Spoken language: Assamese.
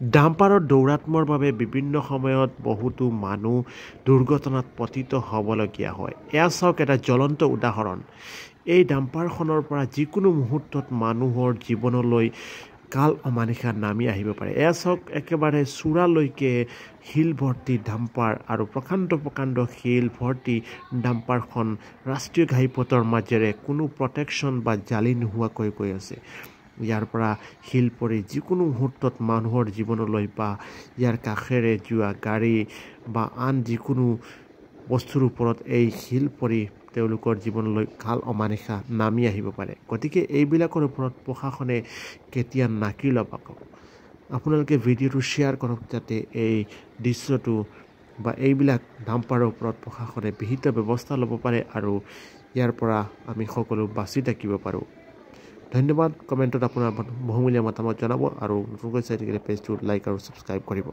ডাম্পাৰৰ দৌৰাত্মৰ বাবে বিভিন্ন সময়ত বহুতো মানুহ দুৰ্ঘটনাত পতিত হ'বলগীয়া হয়। এয়া চাওক এটা জ্বলন্ত উদাহৰণ। এই ডাম্পাৰখনৰ পৰা যিকোনো মুহূৰ্তত মানুহৰ জীৱনলৈ কাল অমানিশা নামি আহিব পাৰে। এয়া চাওক একেবাৰে চূড়ালৈকে শিল ভৰ্তি ডাম্পাৰ আৰু প্ৰকাণ্ড শিল ভৰ্তি ডাম্পাৰখন ৰাষ্ট্ৰীয় ঘাইপথৰ মাজেৰে কোনো প্ৰটেকশ্যন বা জালি নোহোৱাকৈ গৈ আছে। ইয়াৰ পৰা শিল পৰি যিকোনো মুহূৰ্তত মানুহৰ জীৱনলৈ বা ইয়াৰ কাষেৰে যোৱা গাড়ী বা আন যিকোনো বস্তুৰ ওপৰত এই শিল পৰি তেওঁলোকৰ জীৱনলৈ কাল অমানিশা নামি আহিব পাৰে। গতিকে এইবিলাকৰ ওপৰত প্ৰশাসনে কেতিয়া নাকি লগাব। আপোনালোকে ভিডিঅ'টো শ্বেয়াৰ কৰক যাতে এই দৃশ্যটো বা এইবিলাক ডাম্পাৰৰ ওপৰত প্ৰশাসনে বিহিত ব্যৱস্থা ল'ব পাৰে আৰু ইয়াৰ পৰা আমি সকলো বাচি থাকিব পাৰোঁ। ধন্যবাদ। কমেণ্টত আপোনাৰ বহুমূলীয়া মতামত জনাব আৰু নতুনকৈ চাই থাকিলে পেজটো লাইক আৰু ছাবস্ক্ৰাইব কৰিব।